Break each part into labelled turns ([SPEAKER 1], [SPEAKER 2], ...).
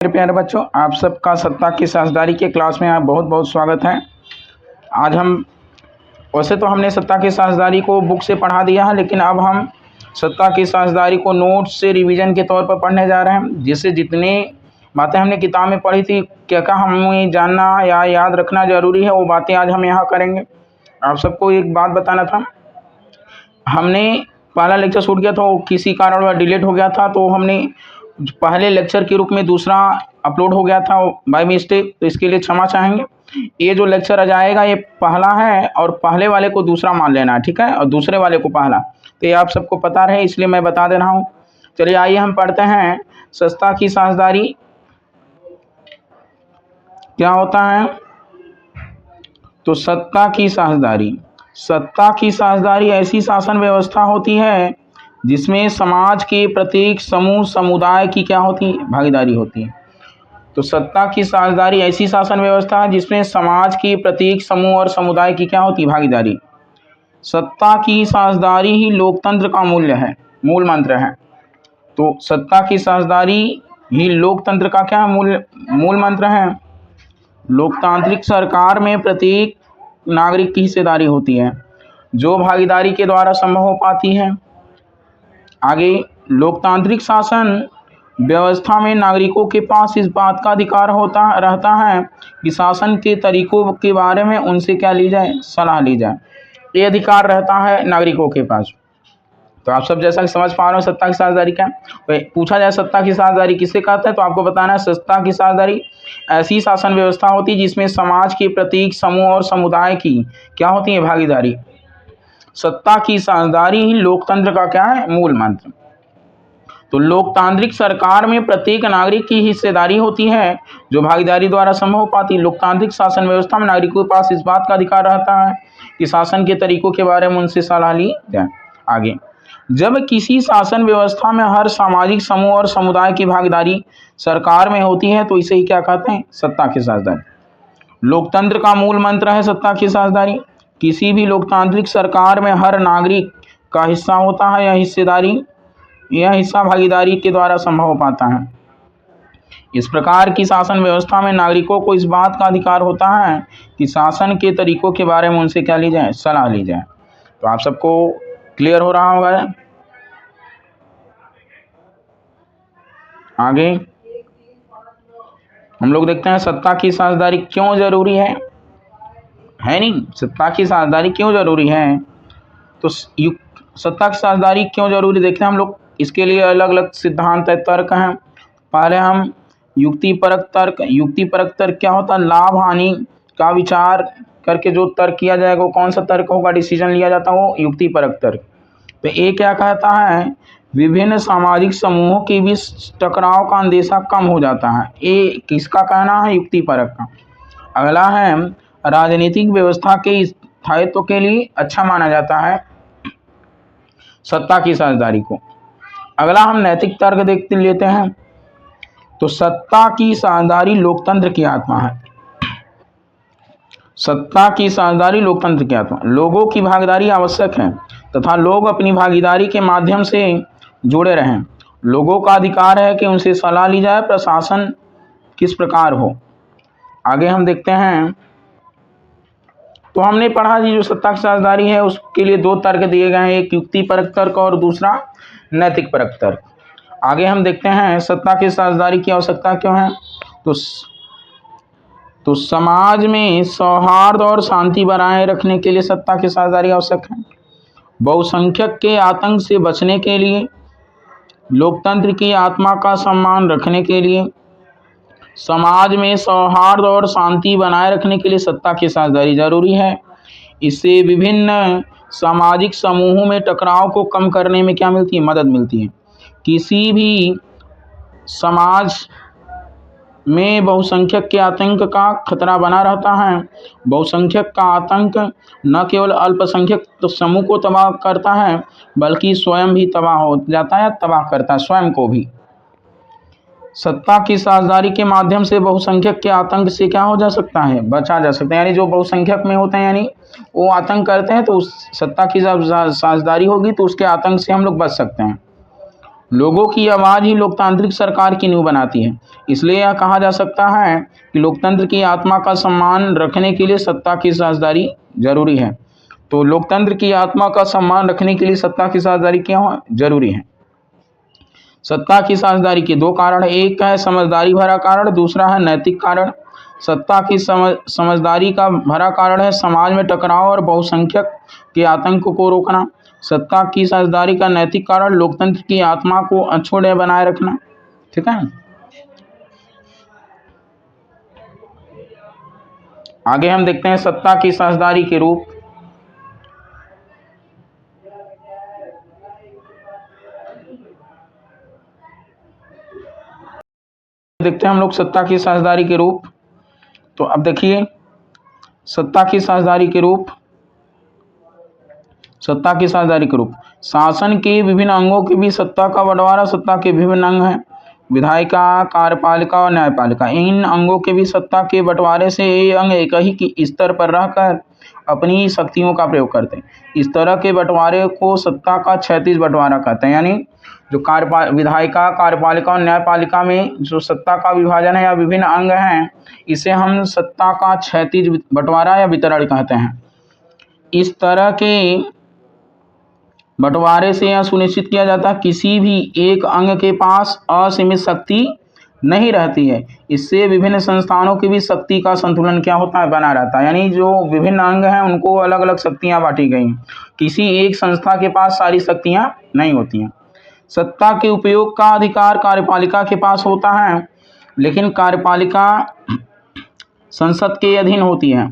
[SPEAKER 1] मेरे प्यारे बच्चों, आप सबका सत्ता की साझेदारी के क्लास में आप बहुत बहुत स्वागत है। आज हम वैसे तो हमने सत्ता की साझेदारी को बुक से पढ़ा दिया है, लेकिन अब हम सत्ता की साझेदारी को नोट्स से रिवीजन के तौर पर पढ़ने जा रहे हैं, जिससे जितनी बातें हमने किताब में पढ़ी थी क्या क्या हमें जानना या याद रखना ज़रूरी है, वो बातें आज हम यहाँ करेंगे। आप सबको एक बात बताना था, हमने पहला लेक्चर छूट गया था, वो किसी कारण वह डिलीट हो गया था, तो हमने पहले लेक्चर के रूप में दूसरा अपलोड हो गया था बाय मिस्टेक, तो इसके लिए क्षमा चाहेंगे। ये जो लेक्चर आज आएगा ये पहला है और पहले वाले को दूसरा मान लेना है, ठीक है, और दूसरे वाले को पहला। तो ये आप सबको पता रहे इसलिए मैं बता दे रहा हूँ। चलिए आइए हम पढ़ते हैं सत्ता की साझेदारी क्या होता है। तो सत्ता की साझेदारी ऐसी शासन व्यवस्था होती है जिसमें समाज के प्रत्येक समूह समुदाय की क्या होती है, भागीदारी होती है। तो सत्ता की साझेदारी ऐसी शासन व्यवस्था है जिसमें समाज के प्रत्येक समूह और समुदाय की क्या होती है, भागीदारी। सत्ता की साझेदारी ही लोकतंत्र का मूल मंत्र है। तो सत्ता की साझेदारी ही लोकतंत्र का क्या मूल मंत्र है। लोकतांत्रिक सरकार में प्रत्येक नागरिक की हिस्सेदारी होती है, जो भागीदारी के द्वारा संभव हो पाती है। आगे, लोकतांत्रिक शासन व्यवस्था में नागरिकों के पास इस बात का अधिकार रहता है कि शासन के तरीकों के बारे में उनसे क्या ली जाए, सलाह ली जाए। ये अधिकार रहता है नागरिकों के पास। तो आप सब जैसा कि समझ पा रहे हो सत्ता की साझेदारी क्या है। पूछा जाए सत्ता की साझेदारी किसे कहते हैं, तो आपको बताना है सत्ता की साझेदारी ऐसी शासन व्यवस्था होती है जिसमें समाज के प्रत्येक समूह और समुदाय की क्या होती है, भागीदारी। सत्ता की साझेदारी ही लोकतंत्र का क्या है, मूल मंत्र। तो लोकतांत्रिक सरकार में प्रत्येक नागरिक की हिस्सेदारी होती है, जो भागीदारी द्वारा संभव हो पाती है। लोकतांत्रिक शासन व्यवस्था में नागरिकों के पास इस बात का अधिकार रहता है कि शासन के तरीकों के बारे में उनसे सलाह ली जाए। आगे, जब किसी शासन व्यवस्था में हर सामाजिक समूह और समुदाय की भागीदारी सरकार में होती है तो इसे ही क्या कहते हैं, सत्ता की साझेदारी। लोकतंत्र का मूल मंत्र है सत्ता की साझेदारी। किसी भी लोकतांत्रिक सरकार में हर नागरिक का हिस्सा होता है, यह हिस्सा भागीदारी के द्वारा संभव हो पाता है। इस प्रकार की शासन व्यवस्था में नागरिकों को इस बात का अधिकार होता है कि शासन के तरीकों के बारे में उनसे क्या ली जाए, सलाह ली जाए। तो आप सबको क्लियर हो रहा होगा। आगे हम लोग देखते हैं सत्ता की साझेदारी क्यों जरूरी है नहीं, सत्ता की साझेदारी क्यों जरूरी है। तो सत्ता की साझेदारी क्यों जरूरी देखते हैं हम लोग। इसके लिए अलग अलग सिद्धांत है, तर्क हैं। पहले हम युक्तिपरक तर्क क्या होता है, लाभ हानि का विचार करके जो तर्क किया जाएगा वो कौन सा तर्क होगा, डिसीजन लिया जाता है वो युक्तिपरक तर्क। तो ये क्या कहता है, विभिन्न सामाजिक समूहों के बीच टकराव का अंदेशा कम हो जाता है। ये किसका कहना है, युक्तिपरक का। अगला है राजनीतिक व्यवस्था के स्थायित्व के लिए अच्छा माना जाता है सत्ता की साझेदारी को। अगला हम नैतिक तर्क देख लेते हैं। तो सत्ता की साझेदारी लोकतंत्र की आत्मा है। सत्ता की साझेदारी लोकतंत्र की आत्मा। लोगों की भागीदारी आवश्यक है तथा लोग अपनी भागीदारी के माध्यम से जुड़े रहें। लोगों का अधिकार है कि उनसे सलाह ली जाए प्रशासन किस प्रकार हो। आगे हम देखते हैं, तो हमने पढ़ा जी जो सत्ता की साझेदारी है उसके लिए दो तर्क दिए गए हैं, एक युक्तिपरक तर्क और दूसरा नैतिक परक तर्क। आगे हम देखते हैं सत्ता की साझेदारी की आवश्यकता क्यों है। तो समाज में सौहार्द और शांति बनाए रखने के लिए सत्ता की साझेदारी आवश्यक है। बहुसंख्यक के आतंक से बचने के लिए, लोकतंत्र की आत्मा का सम्मान रखने के लिए, समाज में सौहार्द और शांति बनाए रखने के लिए सत्ता की साझेदारी जरूरी है। इससे विभिन्न सामाजिक समूहों में टकराव को कम करने में क्या मिलती है, मदद मिलती है। किसी भी समाज में बहुसंख्यक के आतंक का खतरा बना रहता है। बहुसंख्यक का आतंक न केवल अल्पसंख्यक समूह को तबाह करता है बल्कि स्वयं भी तबाह हो जाता है, तबाह करता है स्वयं को भी। सत्ता की साझेदारी के माध्यम से बहुसंख्यक के आतंक से क्या हो जा सकता है, बचा जा सकता है। यानी जो बहुसंख्यक में होते हैं यानी वो आतंक करते हैं, तो उस सत्ता की जब साझेदारी होगी तो उसके आतंक से हम लोग बच सकते हैं। लोगों की आवाज़ ही लोकतांत्रिक सरकार की नींव बनाती है। इसलिए यह कहा जा सकता है कि लोकतंत्र की आत्मा का सम्मान रखने के लिए सत्ता की साझेदारी जरूरी है। तो लोकतंत्र की आत्मा का सम्मान रखने के लिए सत्ता की साझेदारी क्यों जरूरी है? सत्ता की साझेदारी के दो कारण, एक है समझदारी भरा कारण, दूसरा है नैतिक कारण। सत्ता की समझदारी का भरा कारण है समाज में टकराव और बहुसंख्यक के आतंक को रोकना। सत्ता की साझेदारी का नैतिक कारण लोकतंत्र की आत्मा को अछूते बनाए रखना। ठीक है, आगे हम देखते हैं सत्ता की साझेदारी के रूप। देखते हैं हम लोग सत्ता की साझेदारी के रूप। तो अब देखिए सत्ता की साझेदारी के रूप, सत्ता की साझेदारी के रूप शासन के विभिन्न अंगों के बीच सत्ता का बंटवारा। सत्ता के विभिन्न अंग हैं, विधायिका, कार्यपालिका और न्यायपालिका। इन अंगों के बीच सत्ता के बंटवारे से ये अंग एक ही की स्तर पर रहकर अपनी शक्तियों का प्रयोग करते हैं। इस तरह के बंटवारे को सत्ता का क्षैतिज बंटवारा कहते हैं। यानी जो विधायिका, कार्यपालिका और न्यायपालिका में जो सत्ता का विभाजन है या विभिन्न अंग हैं, इसे हम सत्ता का क्षैतिज बंटवारा या वितरण कहते हैं। इस तरह के बंटवारे से यह सुनिश्चित किया जाता है किसी भी एक अंग के पास असीमित शक्ति नहीं रहती है। इससे विभिन्न संस्थानों की भी शक्ति का संतुलन क्या होता है, बना रहता है। यानी जो विभिन्न अंग हैं उनको अलग अलग शक्तियां बांटी गई हैं, किसी एक संस्था के पास सारी शक्तियां नहीं होती हैं। सत्ता के उपयोग का अधिकार कार्यपालिका के पास होता है, लेकिन कार्यपालिका संसद के अधीन होती है।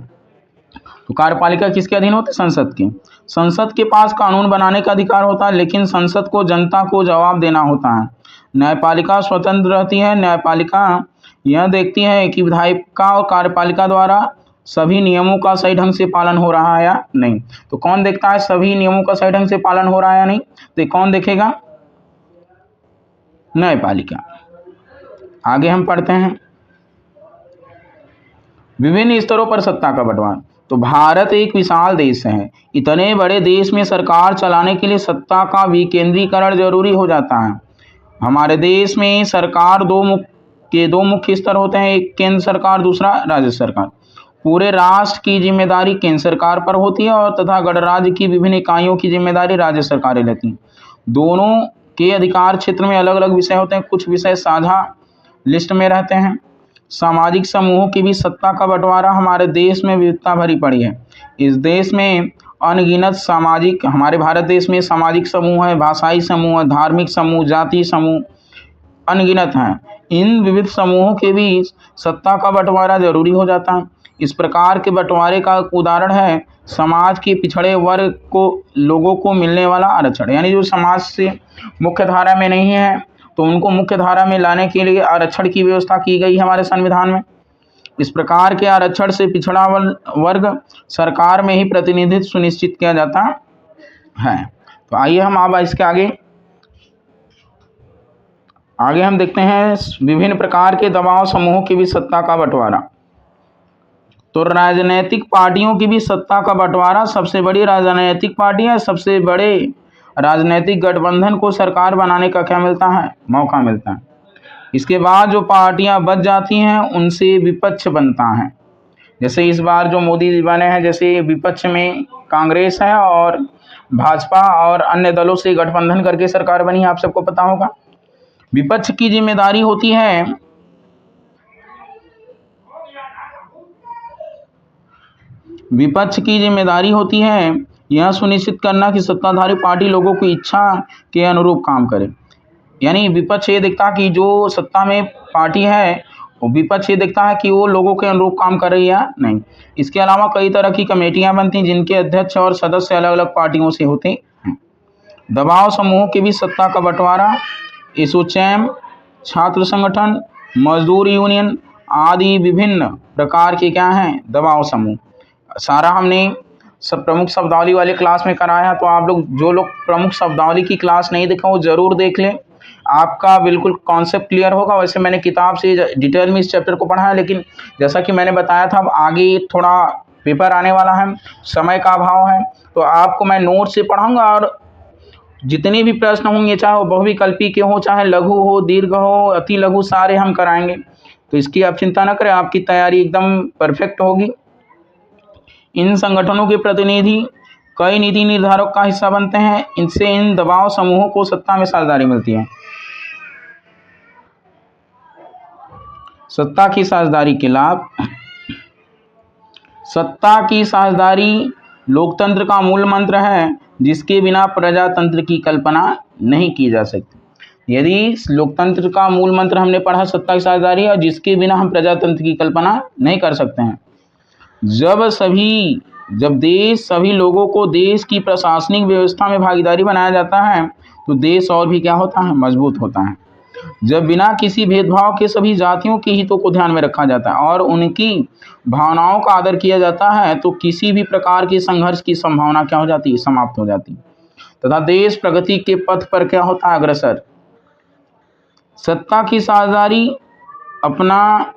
[SPEAKER 1] तो कार्यपालिका किसके अधीन होती है? संसद के। संसद के पास कानून बनाने का अधिकार होता है, लेकिन संसद को जनता को जवाब देना होता है। न्यायपालिका स्वतंत्र रहती है। न्यायपालिका यह देखती है कि विधायिका और कार्यपालिका द्वारा सभी नियमों का सही ढंग से पालन हो रहा है या नहीं। तो कौन देखता है सभी नियमों का सही ढंग से पालन हो रहा है या नहीं? तो कौन देखेगा? न्यायपालिका। आगे हम पढ़ते हैं विभिन्न स्तरों पर सत्ता का बंटवारा। तो भारत एक विशाल देश है। इतने बड़े देश में सरकार चलाने के लिए सत्ता का विकेंद्रीकरण जरूरी हो जाता है। हमारे देश में सरकार दो मुख्य स्तर होते हैं, एक केंद्र सरकार, दूसरा राज्य सरकार। पूरे राष्ट्र की जिम्मेदारी केंद्र सरकार पर होती है और तथा गणराज्य की विभिन्न इकाइयों की जिम्मेदारी राज्य सरकारें लेती हैं। दोनों के अधिकार क्षेत्र में अलग अलग विषय होते हैं, कुछ विषय साझा लिस्ट में रहते हैं। सामाजिक समूहों की भी सत्ता का बंटवारा हमारे देश में विविधता भरी पड़ी है। इस देश में अनगिनत सामाजिक, हमारे भारत देश में सामाजिक समूह है, भाषाई समूह है, धार्मिक समूह, जाति समूह अनगिनत हैं। इन विविध समूहों के बीच सत्ता का बंटवारा जरूरी हो जाता है। इस प्रकार के बंटवारे का उदाहरण है समाज के पिछड़े वर्ग को लोगों को मिलने वाला आरक्षण। यानी जो समाज से मुख्य धारा में नहीं है तो उनको मुख्य धारा में लाने के लिए आरक्षण की व्यवस्था की गई है हमारे संविधान में। इस प्रकार के आरक्षण से पिछड़ा वर्ग सरकार में ही प्रतिनिधित्व सुनिश्चित किया जाता है। तो आइए हम अब इसके आगे हम देखते हैं विभिन्न प्रकार के दबाव समूहों की भी सत्ता का बंटवारा। तो राजनीतिक पार्टियों की भी सत्ता का बंटवारा। सबसे बड़ी राजनीतिक पार्टियां, सबसे बड़े राजनीतिक गठबंधन को सरकार बनाने का क्या मिलता है? मौका मिलता है। इसके बाद जो पार्टियां बच जाती हैं उनसे विपक्ष बनता है। जैसे इस बार जो मोदी जी बने हैं, जैसे विपक्ष में कांग्रेस है और भाजपा और अन्य दलों से गठबंधन करके सरकार बनी है, आप सबको पता होगा। विपक्ष की जिम्मेदारी होती है यह सुनिश्चित करना कि सत्ताधारी पार्टी लोगों की इच्छा के अनुरूप काम करे। यानी विपक्ष ये देखता है कि जो सत्ता में पार्टी है, विपक्ष ये देखता है कि वो लोगों के अनुरूप काम कर रही है या नहीं। इसके अलावा कई तरह की कमेटियां बनती हैं जिनके अध्यक्ष और सदस्य अलग अलग पार्टियों से होते हैं। दबाव समूहों के बीच सत्ता का बंटवारा। एसोचैम, छात्र संगठन, मजदूर यूनियन आदि विभिन्न प्रकार के क्या हैं? दबाव समूह। सारा हमने सब प्रमुख शब्दावली वाले क्लास में कराया है। तो आप लोग जो लोग प्रमुख शब्दावली की क्लास नहीं देखा वो जरूर देख लें, आपका बिल्कुल कॉन्सेप्ट क्लियर होगा। वैसे मैंने किताब से डिटेल में इस चैप्टर को पढ़ा है, लेकिन जैसा कि मैंने बताया था अब आगे थोड़ा पेपर आने वाला है, समय का अभाव है, तो आपको मैं नोट से पढ़ाऊंगा और जितने भी प्रश्न होंगे, चाहे वो बहुविकल्पी के हो, चाहे लघु हो, दीर्घ हो, अति लघु, सारे हम कराएंगे। तो इसकी आप चिंता न करें, आपकी तैयारी एकदम परफेक्ट होगी। इन संगठनों के प्रतिनिधि कई नीति निर्धारक का हिस्सा बनते हैं। इनसे इन दबाव समूहों को सत्ता में साझेदारी मिलती है। सत्ता की साझेदारी के लाभ। सत्ता की साझेदारी लोकतंत्र का मूल मंत्र है, जिसके बिना प्रजातंत्र की कल्पना नहीं की जा सकती। यदि लोकतंत्र का मूल मंत्र हमने पढ़ा सत्ता की साझेदारी, और जिसके बिना हम प्रजातंत्र की कल्पना नहीं कर सकते हैं। जब देश सभी लोगों को देश की प्रशासनिक व्यवस्था में भागीदारी बनाया जाता है, तो देश और भी क्या होता है, मजबूत होता है। जब बिना किसी भेदभाव के सभी जातियों के हितों को ध्यान में रखा जाता है और उनकी भावनाओं का आदर किया जाता है, तो किसी भी प्रकार के संघर्ष की संभावना क्या हो जाती है, समाप्त हो जाती है, तथा देश प्रगति के पथ पर क्या होता है, अग्रसर। सत्ता की साझेदारी अपना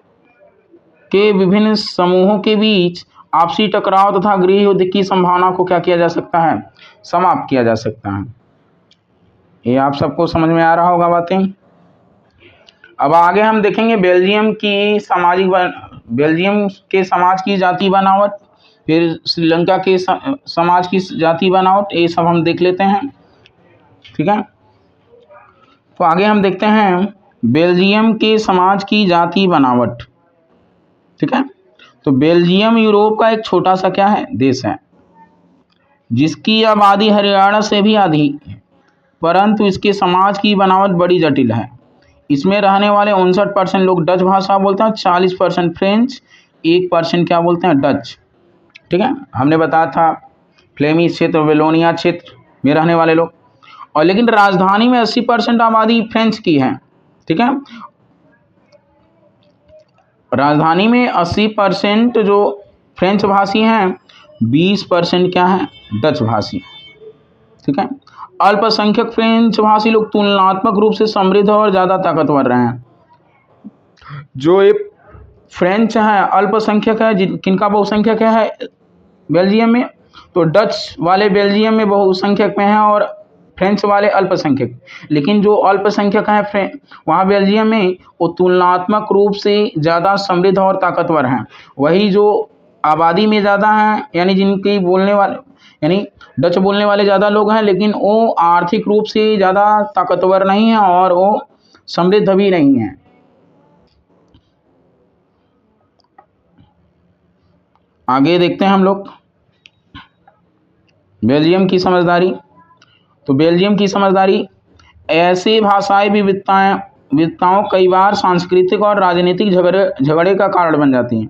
[SPEAKER 1] के विभिन्न समूहों के बीच आपसी टकराव तथा गृह युद्ध की संभावना को क्या किया जा सकता है, समाप्त किया जा सकता है। ये आप सबको समझ में आ रहा होगा बातें। अब आगे हम देखेंगे बेल्जियम के समाज की जाति बनावट, फिर श्रीलंका के समाज की जाति बनावट, ये सब हम देख लेते हैं। ठीक है, तो आगे हम देखते हैं बेल्जियम के समाज की जाति बनावट। ठीक है, तो बेल्जियम यूरोप का एक छोटा सा क्या है, देश है, जिसकी आबादी हरियाणा से भी अधिक है, परंतु इसके समाज की बनावट बड़ी जटिल है। इसमें रहने वाले 59% लोग डच भाषा बोलते हैं, 40% फ्रेंच, 1% क्या बोलते हैं, डच। ठीक है, हमने बताया था फ्लेमिश क्षेत्र, वेलोनिया क्षेत्र में रहने वाले लोग। और लेकिन राजधानी में 80% आबादी फ्रेंच की है। ठीक है, राजधानी में 80% जो फ्रेंच भाषी हैं, 20% क्या है, डच भाषी। ठीक है, अल्पसंख्यक फ्रेंच भाषी लोग तुलनात्मक रूप से समृद्ध और ज़्यादा ताकतवर रहे हैं। जो ये फ्रेंच है अल्पसंख्यक है, किनका बहुसंख्यक है बेल्जियम में, तो डच वाले बेल्जियम में बहुसंख्यक में हैं और फ्रेंच वाले अल्पसंख्यक। लेकिन जो अल्पसंख्यक हैं वहाँ बेल्जियम में, वो तुलनात्मक रूप से ज़्यादा समृद्ध और ताकतवर हैं। वही जो आबादी में ज़्यादा हैं, यानी जिनकी बोलने वाले, यानी डच बोलने वाले ज़्यादा लोग हैं, लेकिन वो आर्थिक रूप से ज़्यादा ताकतवर नहीं हैं और वो समृद्ध भी नहीं हैं। आगे देखते हैं हम लोग बेल्जियम की समझदारी। तो बेल्जियम की समझदारी, ऐसे भाषाई विविधताओं कई बार सांस्कृतिक और राजनीतिक झगड़े का कारण बन जाती हैं।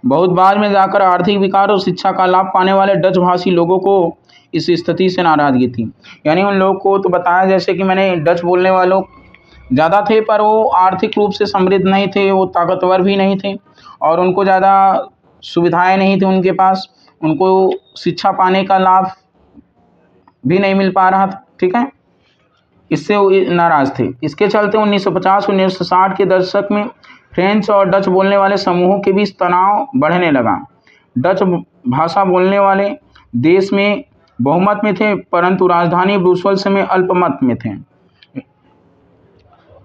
[SPEAKER 1] बहुत बाद में जाकर आर्थिक विकास और शिक्षा का लाभ पाने वाले डच भाषी लोगों को इस स्थिति से नाराजगी थी। यानी उन लोगों को तो बताया, जैसे कि मैंने, डच बोलने वालों ज़्यादा थे, पर वो आर्थिक रूप से समृद्ध नहीं थे, वो ताकतवर भी नहीं थे और उनको ज़्यादा सुविधाएं नहीं थी उनके पास, उनको शिक्षा पाने का लाभ भी नहीं मिल पा रहा था। ठीक है, इससे वो नाराज थे। इसके चलते 1950-1960 के दशक में फ्रेंच और डच बोलने वाले समूहों के बीच तनाव बढ़ने लगा। डच भाषा बोलने वाले देश में बहुमत में थे, परंतु राजधानी ब्रुसेल्स में अल्पमत में थे।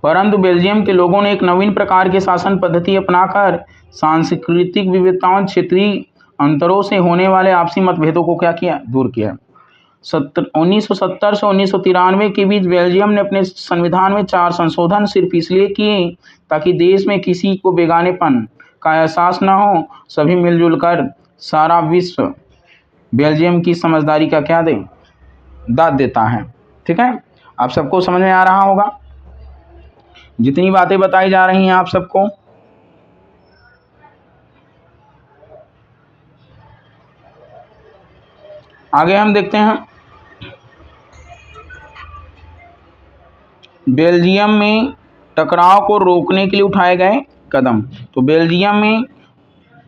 [SPEAKER 1] परंतु बेल्जियम के लोगों ने एक नवीन प्रकार की शासन पद्धति अपनाकर सांस्कृतिक विविधताओं, क्षेत्रीय अंतरों से होने वाले आपसी मतभेदों को क्या किया, दूर किया। 1970 से 1993 के बीच बेल्जियम ने अपने संविधान में 4 संशोधन सिर्फ इसलिए किए ताकि देश में किसी को बेगानेपन का एहसास न हो। सभी मिलजुल कर सारा विश्व बेल्जियम की समझदारी का क्या दे, दाद देता है। ठीक है, आप सबको समझ में आ रहा होगा जितनी बातें बताई जा रही हैं आप सबको। आगे हम देखते हैं बेल्जियम में टकराव को रोकने के लिए उठाए गए कदम। तो बेल्जियम में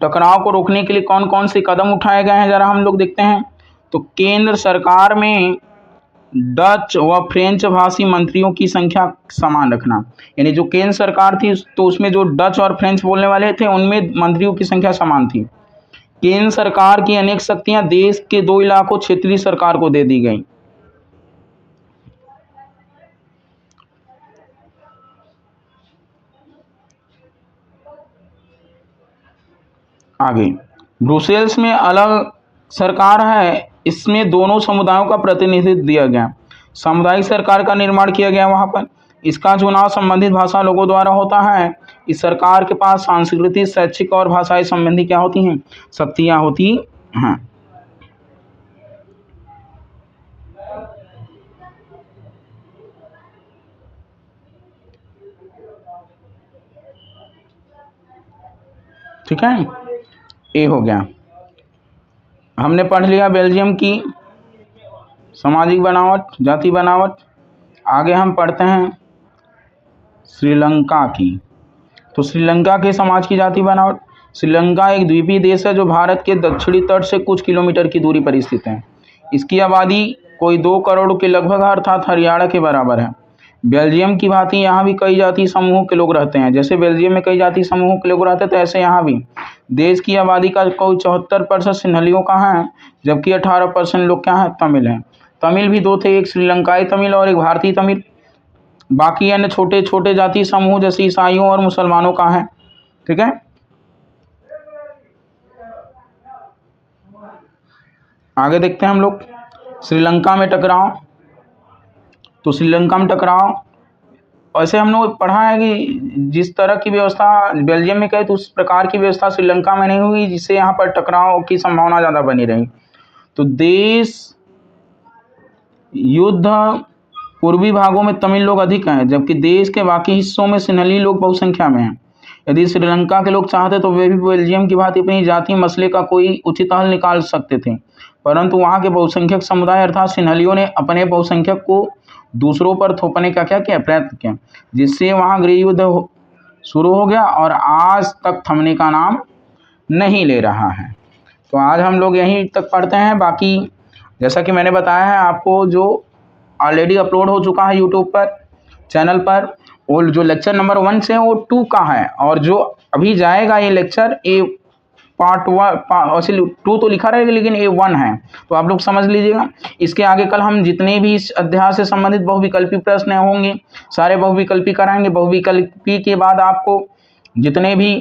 [SPEAKER 1] टकराव को रोकने के लिए कौन कौन से कदम उठाए गए हैं, ज़रा हम लोग देखते हैं। तो केंद्र सरकार में डच व फ्रेंच भाषी मंत्रियों की संख्या समान रखना, यानी जो केंद्र सरकार थी तो उसमें जो डच और फ्रेंच बोलने वाले थे उनमें मंत्रियों की संख्या समान थी। केंद्र सरकार की अनेक शक्तियां देश के 2 इलाकों क्षेत्रीय सरकार को दे दी गई। आगे ब्रुसेल्स में अलग सरकार है, इसमें दोनों समुदायों का प्रतिनिधित्व दिया गया। सामुदायिक सरकार का निर्माण किया गया वहाँ पर। इसका चुनाव संबंधित भाषा लोगों द्वारा होता है। इस सरकार के पास सांस्कृतिक, शैक्षिक और भाषाई संबंधी क्या होती हैं, शक्तियाँ होती हैं। ठीक है, ये हो गया। हमने पढ़ लिया बेल्जियम की सामाजिक बनावट, जाति बनावट। आगे हम पढ़ते हैं श्रीलंका की। तो श्रीलंका के समाज की जाति बनावट। श्रीलंका एक द्वीपीय देश है जो भारत के दक्षिणी तट से कुछ किलोमीटर की दूरी पर स्थित है। इसकी आबादी कोई 2 करोड़ के लगभग अर्थात हरियाणा के बराबर है। बेल्जियम की भांति यहाँ भी कई जाति समूहों के लोग रहते हैं। जैसे बेल्जियम में कई जाति समूहों के लोग रहते हैं, तो ऐसे यहाँ भी देश की आबादी का कोई 74% सिंहलियों का है, जबकि 18% लोग क्या हैं, तमिल हैं। तमिल भी 2 थे, एक श्रीलंकाई तमिल और एक भारतीय तमिल। बाकी अन्य छोटे छोटे जाति समूह जैसे ईसाइयों और मुसलमानों का है। ठीक है, आगे देखते हैं हम लोग श्रीलंका में टकराव। तो श्रीलंका में टकराव ऐसे हम लोग पढ़ा है कि जिस तरह की व्यवस्था बेल्जियम में कहे तो उस प्रकार की व्यवस्था श्रीलंका में नहीं हुई, जिससे यहाँ पर टकराव की संभावना ज़्यादा बनी रही। तो देश युद्ध पूर्वी भागों में तमिल लोग अधिक हैं, जबकि देश के बाकी हिस्सों में सिंहली लोग बहुसंख्या में हैं। यदि श्रीलंका के लोग चाहते तो वे भी बेल्जियम की भांति अपनी जातीय मसले का कोई उचित हल निकाल सकते थे, परंतु वहाँ के बहुसंख्यक समुदाय अर्थात सिंहलियों ने अपने बहुसंख्यक को दूसरों पर थोपने का क्या किया, प्रयत्न किया, जिससे वहाँ गृह युद्ध शुरू हो गया और आज तक थमने का नाम नहीं ले रहा है। तो आज हम लोग यहीं तक पढ़ते हैं। बाकी जैसा कि मैंने बताया है आपको, जो ऑलरेडी अपलोड हो चुका है यूट्यूब पर चैनल पर, वो जो लेक्चर नंबर 1 से वो 2 का है, और जो अभी जाएगा ये लेक्चर ए पार्ट 1 वैसे 2 तो लिखा रहेगा लेकिन ए 1 है, तो आप लोग समझ लीजिएगा। इसके आगे कल हम जितने भी इस अध्याय से संबंधित बहुविकल्पी प्रश्न होंगे सारे बहुविकल्पी कराएंगे। बहुविकल्पी के बाद आपको जितने भी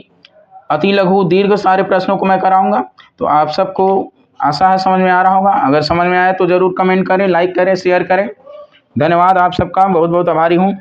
[SPEAKER 1] अति लघु दीर्घ सारे प्रश्नों को मैं कराऊंगा। तो आप सबको आशा है समझ में आ रहा होगा। अगर समझ में आए तो ज़रूर कमेंट करें, लाइक करें, शेयर करें। धन्यवाद आप सबका, बहुत बहुत आभारी हूँ।